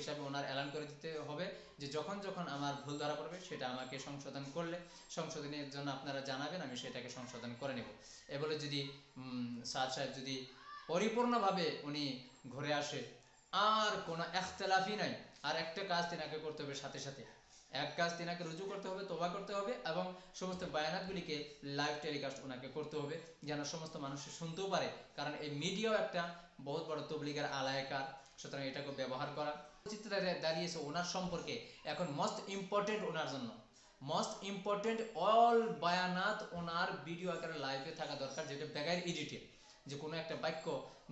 হিসাবে ওনার এলান করে দিতে হবে যে যখন যখন আমার ভুল ধরা পড়বে সেটা আমাকে সংশোধন করলে সংশোধনের জন্য আপনারা জানাবেন, আমি সেটাকে সংশোধন করে নেব। এ বলে যদি সাদ সাহেব যদি পরিপূর্ণভাবে উনি ঘুরে আসে, আর কোনো এখতলাফই নাই, আর একটা কাজ তিনাকে করতে হবে, সাথে সাথে এক কাজ তিনাকে রুজু করতে হবে, তোবা করতে হবে, এবং সমস্ত বায়ানাতগুলিকে লাইভ টেলিকাস্ট ওনাকে করতে হবে যেন সমস্ত মানুষ শুনতেও পারে, কারণ এই মিডিয়াও একটা বহুত বড় তবলিগের আলায়কার। সুতরাং এটাকে ব্যবহার করা চিত্র দাঁড়িয়েছে ওনার সম্পর্কে এখন মোস্ট ইম্পর্টেন্ট ওনার জন্য, মোস্ট ইম্পর্টেন্ট অল বায়ানাত ওনার ভিডিও আকারে লাইভে থাকা দরকার, যেটা বেগাইর এডিটে, যে কোনো একটা বাক্য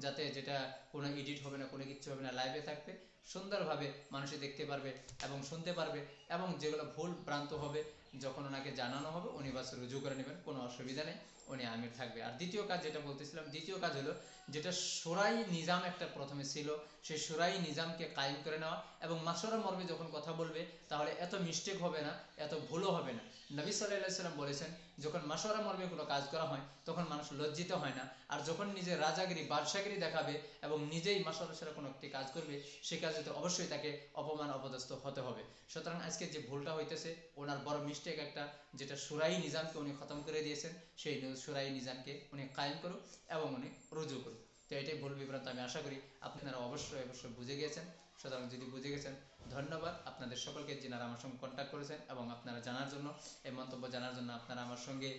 যাতে যেটা কোনো এডিট হবে না, কোনো কিছু হবে না, লাইভে থাকবে, সুন্দরভাবে মানুষে দেখতে পারবে এবং শুনতে পারবে, এবং যেগুলো ভুল ভ্রান্ত হবে যখন ওনাকে জানানো হবে উনি বাস রুজু করে নেবেন, কোনো অসুবিধা নেই, উনি আমির থাকবে। আর দ্বিতীয় কাজ যেটা বলতেছিলাম, দ্বিতীয় কাজ হলো যেটা সুরাই নিজাম একটা প্রথমে ছিল, সেই সুরাই নিজামকে কায়েম করে নেওয়া, এবং মাশওয়ারা মর্মে যখন কথা বলবে তাহলে এত মিস্টেক হবে না, এত ভুলও হবে না। নবী সাল্লাল্লাহু আলাইহি সাল্লাম বলেছেন যখন মাশওয়ারা মর্মে কোনো কাজ করা হয় তখন মানুষ লজ্জিত হয় না, আর যখন নিজের রাজাগিরি বাদশাগিরি দেখাবে এবং নিজেই মাশওয়ারা ছাড়া কোনো একটি কাজ করবে সেই কাজে তো অবশ্যই তাকে অপমান অপদস্থ হতে হবে। সুতরাং আজকে যে ভুলটা হইতেছে ওনার বড় মিস্টেক একটা, যেটা সুরাই নিজামকে উনি খতম করে দিয়েছেন, সেই সুরাই নিজামকে উনি কায়েম করুক এবং উনি রুজু করুক। তো এটাই ভুল বিভ্রান্ত, আমি আশা করি আপনারা অবশ্যই অবশ্যই বুঝে গিয়েছেন। সুতরাং যদি বুঝে গেছেন ধন্যবাদ আপনাদের সকলকে, যিনারা আমার সঙ্গে কন্ট্যাক্ট করেছেন এবং আপনারা জানার জন্য, এই মন্তব্য জানার জন্য আপনারা আমার সঙ্গে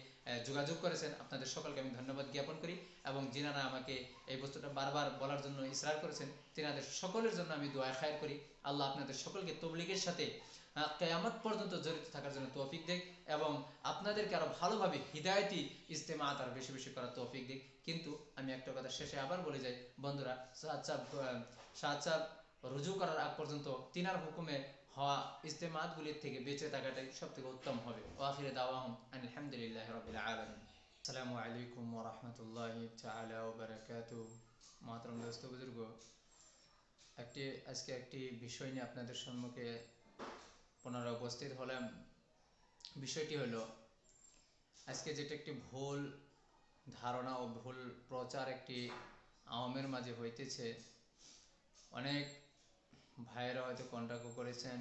যোগাযোগ করেছেন, আপনাদের সকলকে আমি ধন্যবাদ জ্ঞাপন করি। এবং যিনারা আমাকে এই বস্তুটা বারবার বলার জন্য ইসরার করেছেন তিনাদের সকলের জন্য আমি দোয়া খায়ের করি, আল্লাহ আপনাদের সকলকে তবলিগের সাথে কিয়ামত পর্যন্ত জড়িত থাকার জন্য তৌফিক দেখ, এবং আপনাদেরকে আরো ভালোভাবে হিদায়াতি ইস্তেমাত আর বেশি বেশি করার তৌফিক দেখ। কিন্তু আমি একটা কথা শেষে আবার বলে যাই বন্ধুরা, সাদ সাহেব রুজু করার আগ পর্যন্ত তিনার হুকুমে হওয়া ইস্তেমাতগুলির থেকে বেঁচে থাকাটাই সবথেকে উত্তম হবে। ওয়াখির দাওয়াহুম আলহামদুলিল্লাহি রাব্বিল আলামিন। আসসালামু আলাইকুম ওয়া রাহমাতুল্লাহি তাআলা ওয়া বারাকাতুহু। মহতরম দোস্ত বুজুর্গ, আজকে একটি বিষয় নিয়ে আপনাদের সম্মুখে পুনরায় উপস্থিত হলাম। বিষয়টি হলো আজকে যেটা একটি ভুল ধারণা ও ভুল প্রচার একটি আওয়ামের মাঝে হইতেছে, অনেক ভাইয়েরা হয়তো কন্ট্যাক্ট করেছেন।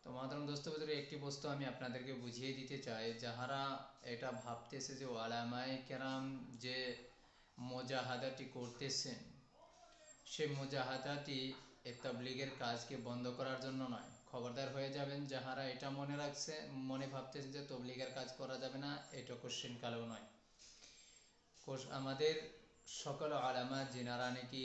তো মহতরম দোস্ত বুজুর্গ, একটি বস্তু আমি আপনাদেরকে বুঝিয়ে দিতে চাই, যাহারা এটা ভাবতেছে যে ওলামায়ে কেরাম যে মুজাহাদাটি করতেছেন সেই মুজাহাদাটি এই তাবলীগের কাজকে বন্ধ করার জন্য নয়। খবরদার হয়ে যাবেন যাহারা এটা মনে ভাবতেছেন যে তাবলীগের কাজ করা যাবে না, এটা কোশ্চেন কালেও নয়। আমাদের সকল উলামা যিনারা নাকি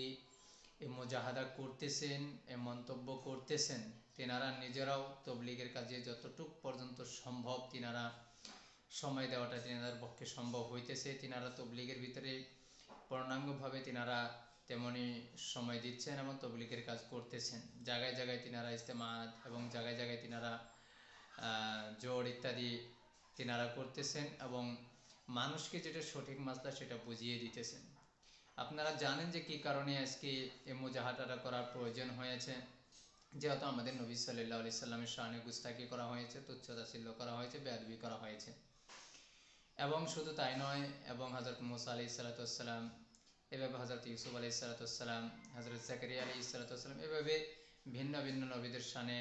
এই মুজাহাদা করতেছেন, এই মন্তব্য করতেছেন, তিনারা নিজেরাও তাবলীগের কাজে যতটুক পর্যন্ত সম্ভব তিনারা সময় দেওয়াটা তিনাদের পক্ষে সম্ভব হইতেছে। তিনারা তাবলীগের ভিতরে পূর্ণাঙ্গভাবে তিনারা তেমনি সময় দিচ্ছেন এবং তাবলীগের কাজ করতেছেন। জায়গায় জায়গায় তিনারা ইস্তেমাত এবং জায়গায় জায়গায় তিনারা জোড় ইত্যাদি তিনারা করতেছেন এবং মানুষকে যেটা সঠিক মাসলা সেটা বুঝিয়ে দিতেছেন। আপনারা জানেন যে কী কারণে আজকে এই মুজাহাদাটা করার প্রয়োজন হয়েছে। যেহেতু আমাদের নবী সাল্লাল্লাহু আলাইহি সাল্লামের শানে গুস্তাখি করা হয়েছে, তুচ্ছতাচ্ছিল্য করা হয়েছে, বেয়াদবি করা হয়েছে। এবং শুধু তাই নয়, এবং হযরত মুসা আলাইহিস সালাতু ওয়াস সালাম, এভাবে হযরত ইউসুফ আলাইহিস সালাতু ওয়াস সালাম, হযরত জাকারিয়া আলাইহিস সালাতু ওয়াস সালাম, এভাবে ভিন্ন ভিন্ন নবীদের শানে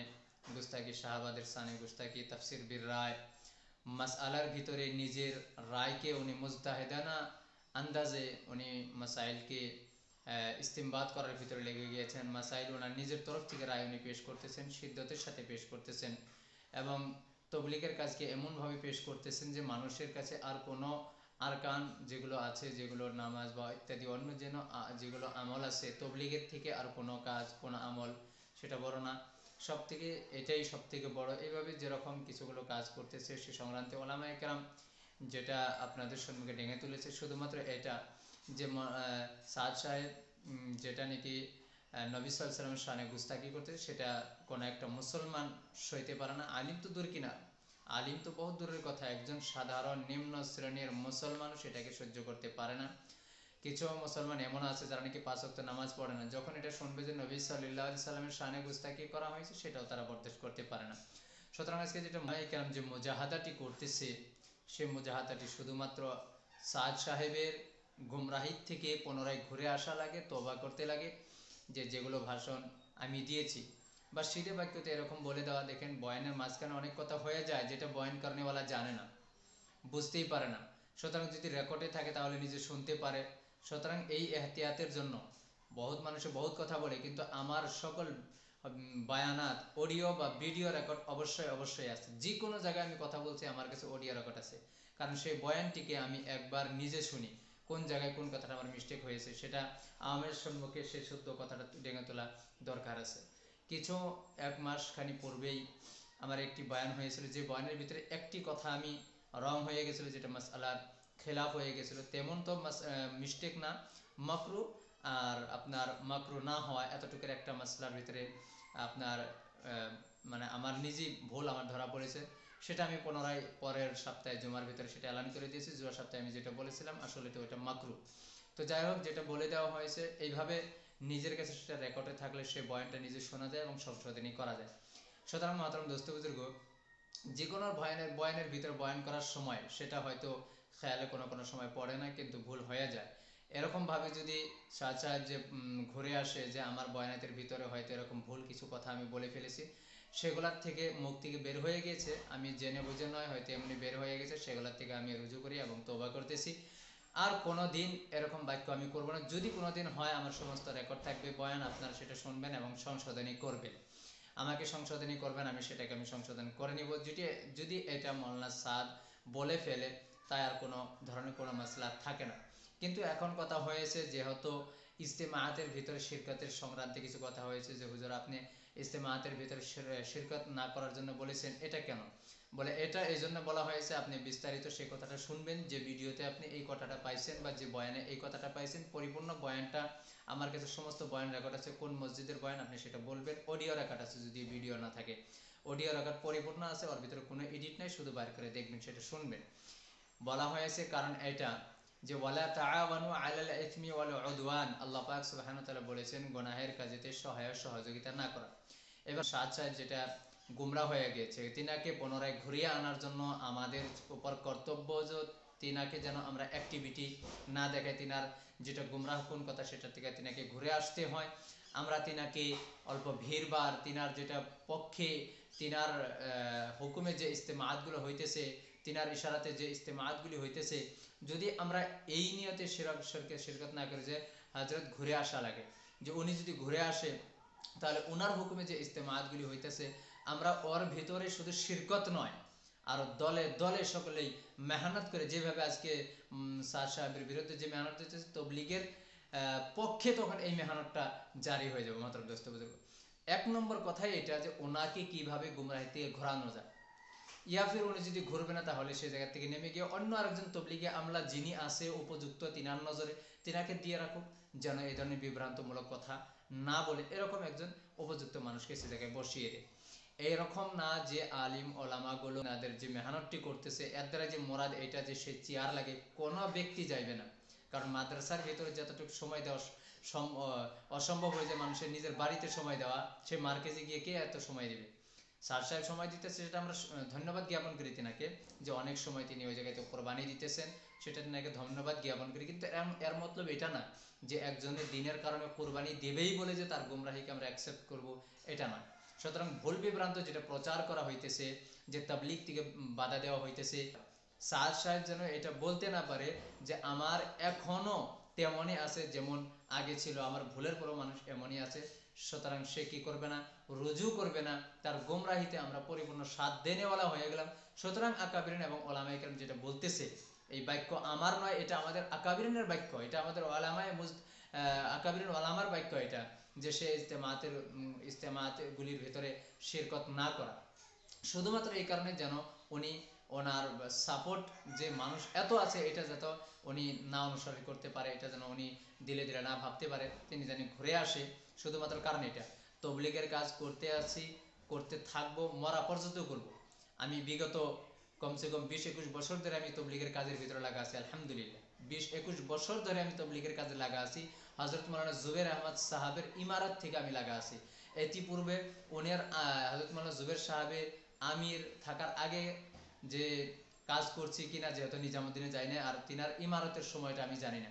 গুস্তাখি, সাহাবাদের শানে গুস্তাখি, তাফসির বির রায়, মাসআলার ভিতরে নিজের রায়কে উনি মুজতাহিদানা আন্দাজে উনি মাসাইলকে ইস্তিমবাত করার ভিতরে লেগে গিয়েছেন। মাসাইল ওনার নিজের তরফ থেকে রায় উনি পেশ করতেছেন, সিদ্ধতের সাথে পেশ করতেছেন, এবং তবলিগের কাজকে এমনভাবে পেশ করতেছেন যে মানুষের কাছে আর কোনো আরকান যেগুলো আছে, যেগুলো নামাজ বা ইত্যাদি অন্য যেগুলো আমল আছে, তবলিগের থেকে আর কোনো কাজ, কোনো আমল সেটা বড় না, সব থেকে এটাই সব থেকে বড়। এইভাবে যেরকম কিছুগুলো কাজ করতেছে সে সংক্রান্তে ওলামায়ে কেরাম যেটা আপনাদের সম্মুখে ডেঙে তুলেছে শুধুমাত্র এটা যে সাদ সাহেব যেটা নাকি নবী সাল্লাল্লাহু আলাইহি ওয়াসাল্লামের শানে গুস্তাখি করতে, সেটা কোনো একটা মুসলমান সইতে পারে না। আলিম তো দূর কিনা, আলিম তো বহুত দূরের কথা, একজন সাধারণ নিম্ন শ্রেণীর মুসলমানও সেটাকে সহ্য করতে পারে না। কিছু মুসলমান এমন আছে যারা নাকি 5 ওয়াক্ত নামাজ পড়ে না, যখন এটা শুনবে যে নবী সাল্লাল্লাহু আলাইহি সাল্লামের শানে গুস্তাখি করা হয়েছে সেটাও তারা বরদাস্ত করতে পারে না। সুতরাং আজকে যেটা ওলামায়ে কেরাম যে মুজাহাদাটি করতেছে, সেই মুজাহাদাটি শুধুমাত্র সাদ সাহেবের গুমরাহির থেকে পুনরায় ঘুরে আসা লাগে, তওবা করতে লাগে, যেগুলো ভাষণ আমি দিয়েছি। বা সিধে বাক্যতে এরকম বলে দেওয়া, দেখেন বয়ানের মাঝখানে অনেক কথা হয়ে যায় যেটা বয়ান করেনেওয়ালা জানে না, বুঝতেই পারে না। সুতরাং যদি রেকর্ডে থাকে তাহলে নিজে শুনতে পারে। সুতরাং এই এহতিয়াতের জন্য বহুত মানুষে বহুত কথা বলে, কিন্তু আমার সকল বায়ানাত অডিও বা ভিডিও রেকর্ড অবশ্যই অবশ্যই আছে। যে কোনো জায়গায় আমি কথা বলছি আমার কাছে অডিও রেকর্ড আছে, কারণ সেই বয়ানটিকে আমি একবার নিজে শুনি, কোন জায়গায় কোন কথাটা আমার মিস্টেক হয়েছে সেটা আমের সম্মুখে সে শুদ্ধ কথাটা ডেঙে তোলা দরকার আছে। কিছু এক মাস খানি পূর্বেই আমার একটি বয়ান হয়েছিল, যে বয়ানের ভিতরে একটি কথা আমি রং হয়ে গেছিলো, যেটা মাসআলার খেলাফ হয়ে গেছিলো। তেমন তো মিস্টেক না, মাকরু আর আপনার মাকরু না হওয়া এতটুকুর একটা মাসলার ভিতরে আপনার মানে আমার নিজেই ভুল আমার ধরা পড়েছে। সেটা আমি পুনরায় পরের সপ্তাহে জুমার ভিতরে সেটা এলান করে দিয়েছি। জুমার সপ্তাহে আমি যেটা বলেছিলাম আসলে তো ওটা মাকরু। তো যাই হোক, যেটা বলে দেওয়া হয়েছে এইভাবে নিজের কাছে সেটা রেকর্ডে থাকলে সে বয়ানটা নিজে শোনা যায় এবং সংশোধনী করা যায়। সুতরাং মাতরম দোস্ত বুজুর্গ, যে কোনো বয়ানের ভিতর বয়ান করার সময় সেটা হয়তো খেয়ালে কোনো কোনো সময় পড়ে না, কিন্তু ভুল হয়ে যায়। এরকম ভাবে যদি সাদ সাহেব যে ঘুরে আসে যে আমার বয়ানাতের ভিতরে হয়তো এরকম ভুল কিছু কথা আমি বলে ফেলেছি, সেগুলার থেকে মুখ থেকে বের হয়ে গেছে, আমি জেনে বুঝে নয় হয়তো এমনি বের হয়ে গেছে, সেগুলোর থেকে আমি রুজু করি এবং তওবা করতেছি। আর কোনো দিন এরকম বাক্য আমি করবো না। যদি কোনো দিন হয়, আমার সমস্ত রেকর্ড থাকবে বয়ান, আপনারা সেটা শুনবেন এবং সংশোধনী করবেন, আমাকে সংশোধনী করবেন, আমি সেটাকে আমি সংশোধন করে নিব। যদি এটা মৌলানা সাদ বলে ফেলে তাই আর কোনো ধরনের কোনো মাসলা থাকে না। কিন্তু এখন কথা হয়েছে যেহেতু ইজতেমাআতের ভিতরে শিরকতের সংক্রান্তে কিছু কথা হয়েছে, যে হুজুর আপনি ইজতেমাআতের ভিতরে শিরকত না করার জন্য বলেছেন, এটা কেন? বলে এটা এই জন্য বলা হয়েছে, আপনি বিস্তারিত সেই কথাটা শুনবেন, যে ভিডিওতে আপনি এই কথাটা পাইছেন বা যে বয়ানে এই কথাটা পাইছেন, পরিপূর্ণ বয়ানটা আমার কাছে সমস্ত বয়ান রেকর্ড আছে, কোন মসজিদের বয়ান আপনি সেটা বলবেন। অডিও রেকর্ড আছে, যদি ভিডিও না থাকে অডিও রেকর্ড পরিপূর্ণ আছে, ওর ভিতরে কোনো এডিট নাই, শুধু বাইর করে দেখবেন, সেটা শুনবেন। বলা হয়েছে কারণ এটা যে ওয়ালা তাআওয়ানু আলাল ইসমি ওয়াল উদওয়ান, আল্লাহ পাক সুবহানাহু ওয়া তাআলা বলেছেন গুনাহের কাজেতে সহযোগিতা না করা। এবার সাদ সাহেব যেটা গুমরা হয়ে গেছে, তিনাকে পুনরায় ঘুরিয়ে আনার জন্য আমাদের উপর কর্তব্য যে তিনাকে যেন আমরা অ্যাক্টিভিটি না দেখাই, তিনার যেটা গুমরাহ কোন কথা সেটা থেকে তিনাকে ঘুরে আসতে হয়। আমরা তিনাকে অল্প ভিড়বার তিনার যেটা পক্ষে তিনার হুকুমে যে ইস্তেমাআতগুলো হইতেছে, তিনার ইশারাতে যে ইস্তেমাআতগুলি হইতেছে, যদি আমরা এই নিয়তে শিরকত না করি যে হযরত ঘুরে আসা লাগে, যে উনি যদি ঘুরে আসে তাহলে ওনার হুকুমে যে ইস্তেমাআতগুলি হইতেছে আমরা ওর ভিতরে শুধু শিরকত নয়, আর দলে দলে সকলেই মেহনত করে, যেভাবে আজকে স্যার সাহেবের বিরুদ্ধে যে মেহনত হইতেছে, তবলিগের পক্ষে তখন এই মেহনতটা জারি হয়ে যাবে। মাত্র দোস্ত বুজুর্গ, এক নম্বর কথাই এটা যে ওনাকে কিভাবে গুমরাহি থেকে ঘোরানো যায়, ইয়া ফির উনি যদি ঘুরবে না তাহলে সে জায়গা থেকে নেমে গিয়ে অন্য আরেকজন তবলিগে আমলা যিনি আছে উপযুক্ত তিনার নজরে, তিনাকে দিয়ে রাখুক, যেন এই ধরনের বিভ্রান্তমূলক কথা না বলে এরকম একজন উপযুক্ত মানুষকে সে জায়গায় বসিয়ে দেয়। এইরকম না যে আলিম ওলামাগুলো তাদের যে মেহনতটি করতেছে এর দ্বারা যে মোরাদ এটা যে সে চেয়ার লাগে, কোনো ব্যক্তি যাইবে না। কারণ মাদ্রাসার ভেতরে যতটুকু সময় দেওয়া অসম্ভব হয়ে যায় মানুষের নিজের বাড়িতে সময় দেওয়া, সে মার্কেজে গিয়ে কে এত সময় দেবে? স্যার সাহেব সময় দিতেছে, সেটা আমরা ধন্যবাদ জ্ঞাপন করি তিনাকে, যে অনেক সময় তিনি ওই জায়গায় তো কোরবানি দিতেছেন, সেটা তিনাকে ধন্যবাদ জ্ঞাপন করি। কিন্তু এর মতলব এটা না যে একজনের দিনের কারণে কোরবানি দেবেই বলে যে তার গুমরাহিকে আমরা অ্যাকসেপ্ট করব, এটা না। সুতরাং ভুল বিভ্রান্ত যেটা প্রচার করা হইতেছে, যে তাবলীগ থেকে বাধা দেওয়া হইতেছে, সাদ সাহেব যেন এটা বলতে না পারে যে আমার এখনো তেমনই আছে যেমন আগে ছিল, আমার ভুলের পরও মানুষ এমনই আছে। সুতরাং সে কি করবে না, রুজু করবে না, তার গোমরাহিতে আমরা পরিপূর্ণ সাথ দেনেওয়ালা হয়ে গেলাম। সুতরাং আকাবিরিন এবং ওলামায়ে কেরাম যেটা বলতেছে, এই বাক্য আমার নয়, এটা আমাদের আকাবিরিনের বাক্য, এটা আমাদের আকাবিরিন ওলামার বাক্য, এটা যে সে ইস্তেমাতের গুলির ভেতরে শিরকত না করা, শুধুমাত্র এই কারণে যেন উনি ওনার সাপোর্ট যে মানুষ এত আছে এটা যাতে উনি না অনুসরণ করতে পারে, এটা যেন উনি দিলে দিলে না ভাবতে পারে, তিনি যেন ঘুরে আসে, শুধুমাত্র কারণ এটা। তবলিগের কাজ করতে আছি, করতে থাকবো, মরা পর্যন্ত করব। আমি বিগত কমসে কম 20-21 বছর ধরে আমি তবলিগের কাজের ভিতরে লাগা আছি, আলহামদুলিল্লাহ 20-21 বছর ধরে আমি তবলিগের কাজে লাগা আছি। হযরত মাওলানা জুবের আহমদ সাহাবের ইমারত থেকে আমি লাগা আছি। ইতিপূর্বে উনার হযরত মাওলানা জুবের সাহাবের আমির থাকার আগে যে কাজ করছি কিনা, যেহেতু নিজামুদ্দিনে যাই না, আর তিনার ইমারতের সময়টা আমি জানি না,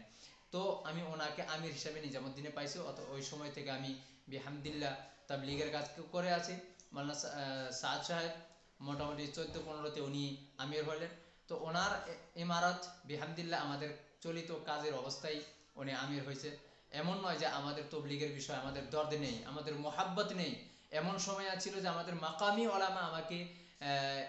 তো আমি ওনাকে আমির হিসাবে নিজামুদ্দিনে পাইছি, অত ওই সময় থেকে আমি বিহামদিল্লাহ তাবলীগের কাজ করে আছি। মাওলানা সাদ সাহেব মোটামুটি 14-15-তে উনি আমির হলেন। তো ওনার ইমারত বিহামদিল্লাহ আমাদের চলিত কাজের অবস্থায় উনি আমির হয়েছে। এমন নয় যে আমাদের তবলীগের বিষয় আমাদের দর্দ নেই, আমাদের মোহাব্বত নেই। এমন সময় ছিল যে আমাদের মাকামি ওলামা আমাকে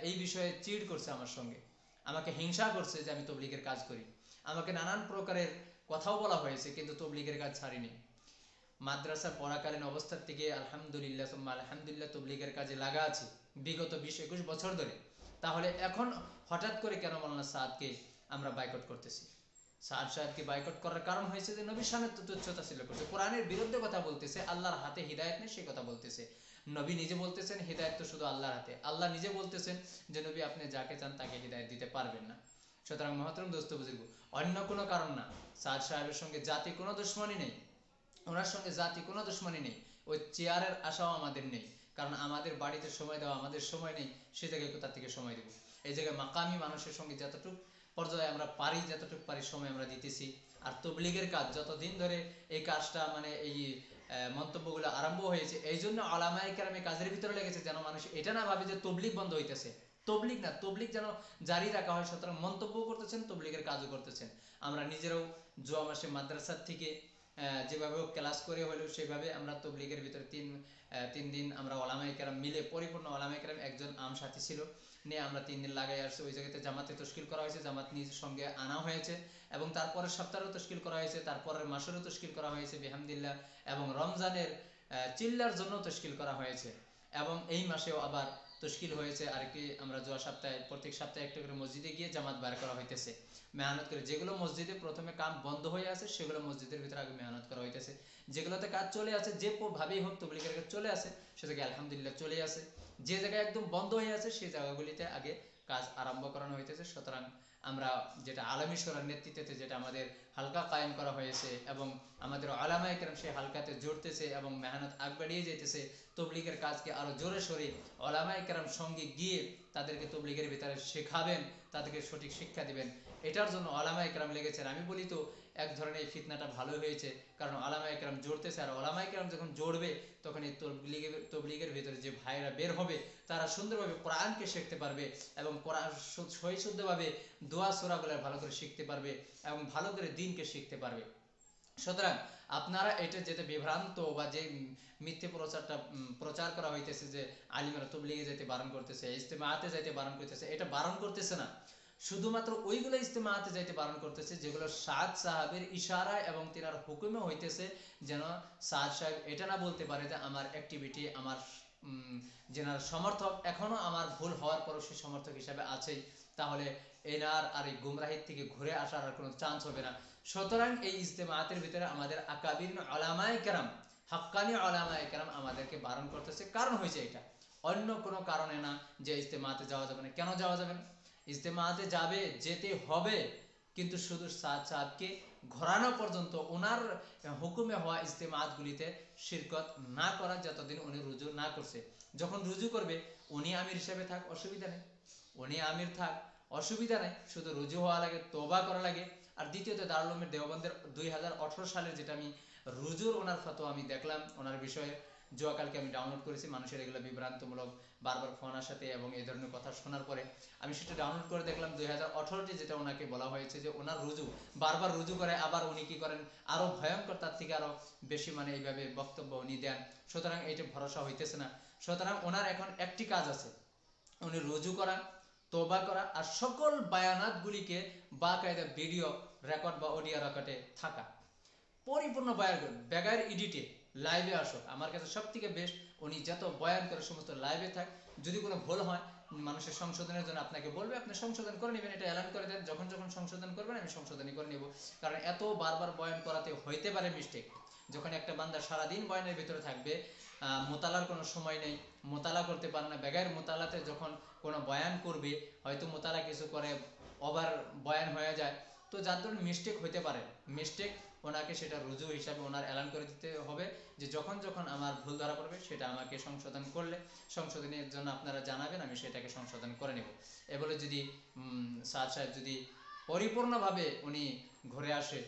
এই বিষয়ে চিড় করছে, আমার সঙ্গে আমাকে হিংসা করছে যে আমি তবলীগের কাজ করি। আমাকে নানান প্রকারের কথাও বলা হয়েছে, কিন্তু তবলীগের কাজ ছাড়িনি। মাদ্রাসা পড়াকালীন অবস্থার থেকে আলহামদুলিল্লাহ সুম্মা আলহামদুলিল্লাহ তবলীগের কাজে লাগা আছে বিগত 20-21 বছর ধরে। তাহলে এখন হঠাৎ করে কেন মাওলানা সাদকে আমরা বাইকট করতেছি? সাদ সাহেবকে বাইকট করার কারণ হয়েছে যে নবীর সামনে তুচ্ছতা ছিল করছে, কোরআনের বিরুদ্ধে কথা বলতেছে, আল্লাহর হাতে হিদায়ত নেই সেই কথা বলতেছে। নবী নিজে বলতেছেন হিদায়ত তো শুধু আল্লাহর হাতে। আল্লাহ নিজে বলতেছেন যে নবী আপনি যাকে চান তাকে হিদায়ত দিতে পারবেন না। সুতরাং মহতরম দোস্ত বুজুর্গ, অন্য কোনো কারণ না। সাদ সাহেবের সঙ্গে জাতি কোনো দুশ্মনী নেই, ওনার সঙ্গে জাতি কোনো দুশ্মনী নেই। ওই চেয়ারের আশাও আমাদের নেই, কারণ আমাদের বাড়িতে সময় দেওয়া আমাদের সময় নেই, সে জায়গায় কোথা থেকে সময় দেব? এই জায়গায় মাকামি মানুষের সঙ্গে যতটুকু পর্যায়ে আমরা পারি, যতটুকু পারি সময় আমরা দিতেছি। আর তবলীগের কাজ যতদিন ধরে এই কাজটা মানে এই মন্তব্যগুলো আরম্ভ হয়েছে, এই জন্য ওলামায়ে কেরাম কাজের ভিতরে লেগেছে, যেন মানুষ এটা না ভাবে যে তবলীগ বন্ধ হইতেছে। তবলীগ না, তবলীগ যেন জারি রাখা হয়। সুতরাং মন্তব্য করতেছেন, তবলীগের কাজও করতেছেন। আমরা নিজেরাও জুয়া মাসে মাদ্রাসার থেকে যেভাবে ক্লাস করে হলেও সেভাবে আমরা তবলীগের ভিতরে তিন দিন আমরা ওলামায়ে কেরাম মিলে, পরিপূর্ণ ওলামায়ে কেরাম, একজন আম সাথী ছিল, নিয়ে আমরা 3 দিন লাগাই আসছি। ওই জায়গাতে জামাতে তশকিল করা হয়েছে, জামাত নিজের সঙ্গে আনা হয়েছে, এবং তারপরের সপ্তাহেও তশকিল করা হয়েছে, তারপরের মাসেরও তশকিল করা হয়েছে বিহামদিল্লাহ, এবং রমজানের চিল্লার জন্য তশকিল করা হয়েছে, এবং এই মাসেও আবার তশকিল হয়েছে। আর কি আমরা জুয়া সপ্তাহে প্রত্যেক সপ্তাহে একটা করে মসজিদে গিয়ে জামাত বার করা হইতেছে মেহনত করে। যেগুলো মসজিদে প্রথমে কাম বন্ধ হয়ে আছে সেগুলো মসজিদের ভিতরে আগে মেহনত করা হইতেছে। যেগুলোতে কাজ চলে আছে, যে ভাবেই হোক তবলীগের কাজ চলে আসে, সেটাকে আলহামদুলিল্লাহ চলে আসে। যে জায়গায় একদম বন্ধ হয়ে আছে সেই জায়গাগুলিতে আগে কাজ আরম্ভ করানো হইতেছে। সুতরাং আমরা যেটা আলমী শূরার নেতৃত্বে যেটা আমাদের হালকা কায়েম করা হয়েছে, এবং আমাদের ওলামায়ে কেরাম সেই হালকাতে জুড়তেছে এবং মেহনত আগ বাড়িয়ে যেতেছে। তবলীগের কাজকে আরো জোরে সোরে ওলামায়ে কেরাম সঙ্গে গিয়ে তাদেরকে তবলীগের ভিতরে শেখাবেন, তাদেরকে সঠিক শিক্ষা দিবেন, এটার জন্য ওলামায়ে কেরাম লেগেছেন। আমি বলি তো এক ধরনের এই ফিতনাটা ভালো হয়েছে, কারণ ওলামায়ে কেরাম জোড়তেছে। আর ওলামায়ে কেরাম যখন জোড়বে, তখন এই তবলীগের ভিতরে যে ভাইরা বের হবে, তারা সুন্দরভাবে কোরআনকে শিখতে পারবে, এবং কোরআন সহিশুদ্ধভাবে দোয়া সূরাগুলো ভালো করে শিখতে পারবে, এবং ভালো করে দ্বীনকে শিখতে পারবে। সুতরাং আপনারা এটা যেতে বিভ্রান্ত বা যে মিথ্যে প্রচারটা প্রচার করা হইতেছে যে আলিমেরা তবলীগে যেতে বারণ করতেছে, ইজতেমাতে যাইতে বারণ করতেছে, এটা বারণ করতেছে না। শুধুমাত্র ওইগুলো ইজতেমাতে যাইতে বারণ করতেছে যেগুলো সাদ সাহাবের ইশারায় এবং তিনার হুকুমে হইতেছে, যেন সাদ সাহেব এটা না বলতে পারে যে আমার অ্যাক্টিভিটি, আমার যেনার সমর্থক এখনো আমার ভুল হওয়ার পরও সে সমর্থক হিসাবে আছেই, তাহলে এনার আর এই গুমরাহির থেকে ঘুরে আসার আর কোনো চান্স হবে না। সুতরাং এই ইজতেমাতের ভিতরে আমাদের আকাবির ওলামায়ে কেরাম, হাক্কানি ওলামায়ে কেরাম আমাদেরকে বারণ করতেছে। কারণ হয়েছে এটা, অন্য কোনো কারণে না যে ইজতেমাতে যাওয়া যাবে না। কেন যাওয়া যাবে না? ইজতেমাতে যাবে, যেতে হবে, কিন্তু শুধু সাদ সাহেবকে ঘোরানো পর্যন্ত, ওনার হুকুমে হওয়া ইজতেমাতগুলিতে শিরকত না করা, যতদিন উনি রুজু না করছে। যখন রুজু করবে, উনি আমির হিসেবে থাক, অসুবিধা নেই, উনি আমির থাক, অসুবিধা নেই, শুধু রুজু হওয়া লাগে, তওবা করা লাগে। আর দ্বিতীয়ত দারুল উলুম দেওবন্দের 2018 সালের যেটা আমি রুজুর ওনার ফতোয়া আমি দেখলাম, ওনার বিষয়ে কালকে আমি ডাউনলোড করেছি। মানুষের এগুলো বিভ্রান্তমূলক বারবার ফোন আসাতে এবং এই ধরনের কথা শোনার পরে আমি সেটা ডাউনলোড করে দেখলাম 2018টি যেটা ওনাকে বলা হয়েছে যে ওনার রুজু বারবার রুজু করে, আবার উনি কি করেন আরো ভয়ঙ্কর, তার থেকে আরো বেশি মানে এইভাবে বক্তব্য উনি দেন। সুতরাং এইটা ভরসা হইতেছে না। সুতরাং ওনার এখন একটি কাজ আছে, উনি রুজু করা, তওবা করা, আর সকল বায়ানাতগুলিকে বাকায়দা ভিডিও রেকর্ড বা অডিও রেকর্ডে থাকা, পরিপূর্ণ বয়ান করুন বেগার এডিটে, লাইভে আসো। আমার কাছে সব থেকে বেস্ট উনি যত বয়ান করে সমস্ত লাইভে থাক। যদি কোনো ভুল হয় মানুষের সংশোধনের জন্য আপনাকে বলবে, আপনি সংশোধন করে নেবেন, এটা এলান করে দেন। যখন যখন সংশোধন করবেন আমি সংশোধনই করে নেব, কারণ এত বারবার বয়ান করাতে হইতে পারে মিস্টেক। যখন একটা বান্দা সারাদিন বয়ানের ভিতরে থাকবে, মোতালার কোনো সময় নেই, মোতালা করতে পারে না, বেগার মোতালাতে যখন কোনো বয়ান করবে, হয়তো মোতালা কিছু করে ওভার বয়ান হয়ে যায়, তো যার জন্য মিস্টেক হইতে পারে। মিস্টেক ওনাকে সেটা রুজু হিসাবে ওনার এলান করে দিতে হবে, যে যখন যখন আমার ভুল ধরা পড়বে সেটা আমাকে সংশোধন করলে সংশোধনের জন্য আপনারা জানাবেন, আমি সেটাকে সংশোধন করে নেব। এ বলে যদি সাদ সাহেব যদি পরিপূর্ণভাবে উনি ঘুরে আসে,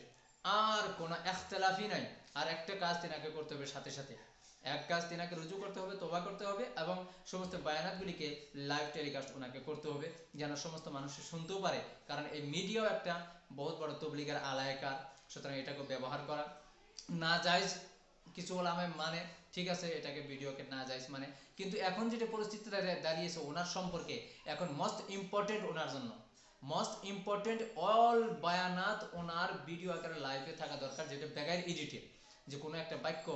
আর কোনো এখতলাফই নাই। আর একটা কাজ তিনাকে করতে হবে সাথে সাথে, এক কাজ তিনাকে রুজু করতে হবে, তওবা করতে হবে এবং সমস্ত বায়ানাতগুলিকে লাইভ টেলিকাস্ট ওনাকে করতে হবে যেন সমস্ত মানুষ শুনতেও পারে, কারণ এই মিডিয়াও একটা বহুত বড় তবলিগের আলায়কার। সুতরাং এটাকে ব্যবহার করা না জায়েজ কিছু ওলামায়ে মানে, ঠিক আছে এটাকে ভিডিওকে না জায়েজ মানে, কিন্তু এখন যেটা পরিস্থিতি দাঁড়িয়েছে ওনার সম্পর্কে, এখন মোস্ট ইম্পর্টেন্ট ওনার জন্য, মোস্ট ইম্পর্টেন্ট অল বায়ানাত ওনার ভিডিও আকারে লাইভে থাকা দরকার, যেটা বেগাইর এডিটেড, যে কোনো একটা বাক্য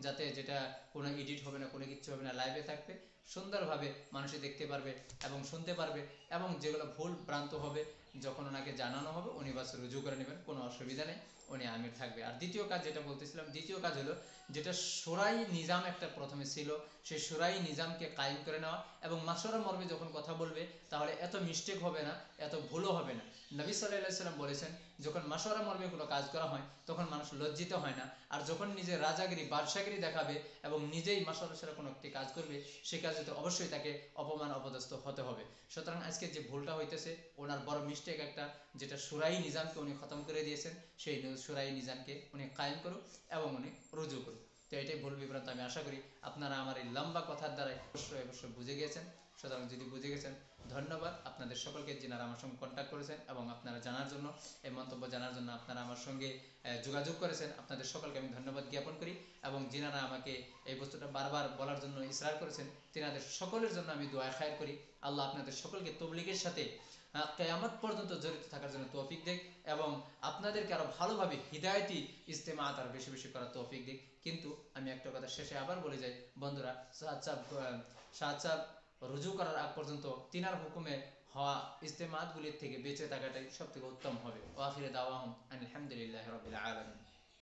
যাতে যেটা কোনো এডিট হবে না, কোনো কিছু হবে না, লাইভে থাকবে, সুন্দরভাবে মানুষে দেখতে পারবে এবং শুনতে পারবে, এবং যেগুলো ভুল ভ্রান্ত হবে যখন ওনাকে জানানো হবে উনি বাস রুজু করে নেবেন, কোনো অসুবিধা নেই, উনি আমির থাকবে। আর দ্বিতীয় কাজ যেটা বলতেছিলাম, দ্বিতীয় কাজ হলো যেটা শুরাই নিজাম একটা প্রথমে ছিল, সেই শুরাই নিজামকে কায়েম করে নেওয়া, এবং মাশওয়ারা মর্মে যখন কথা বলবে তাহলে এত মিস্টেক হবে না, এত ভুলও হবে না। নবী সাল্লাল্লাহু আলাইহি সাল্লাম বলেছেন যখন মাশওয়ারা মর্মে কোনো কাজ করা হয় তখন মানুষ লজ্জিত হয় না, আর যখন নিজের রাজাগিরি বাদশাগিরি দেখাবে এবং নিজেই মাশওয়ারা ছাড়া কোনো একটি কাজ করবে, সে কাজে তো অবশ্যই তাকে অপমান অপদস্থ হতে হবে। সুতরাং আজকে যে ভুলটা হইতেছে ওনার বড় মিস্টেক একটা, যেটা শুরাই নিজামকে উনি খতম করে দিয়েছেন, সেই শুরাই নিজামকে উনি কায়েম করুক এবং উনি রুজু করুক। তো এটাই ভুল বিভ্রান্ত। আমি আশা করি আপনারা আমার এই লম্বা কথার দ্বারাই অবশ্যই বুঝে গিয়েছেন। সুতরাং যদি বুঝে গেছেন ধন্যবাদ আপনাদের সকলকে, যিনারা আমার সঙ্গে কন্ট্যাক্ট করেছেন এবং আপনারা জানার জন্য, এই মন্তব্য জানার জন্য আপনারা আমার সঙ্গে যোগাযোগ করেছেন, আপনাদের সকলকে আমি ধন্যবাদ জ্ঞাপন করি। এবং যিনারা আমাকে এই বস্তুটা বারবার বলার জন্য ইসরার করেছেন তিনাদের সকলের জন্য আমি দোয়া খায়ের করি। আল্লাহ আপনাদের সকলকে তবলিগের সাথে কিয়ামত পর্যন্ত জড়িত থাকার জন্য তৌফিক দেখ, এবং আপনাদেরকে আরো ভালোভাবে হিদায়াতি ইস্তেমাত আর বেশি বেশি করার তৌফিক দেখ। কিন্তু আমি একটা কথা শেষে আবার বলে যাই বন্ধুরা, সাহাদ সাহেব রুজু করার আগ পর্যন্ত তিনার হুকুমে হওয়া ইস্তেমাতগুলির থেকে বেঁচে থাকাটাই সবথেকে উত্তম হবে। ওয়া আখিরু দাওয়াহুম আলহামদুলিল্লাহি রাব্বিল আলামিন।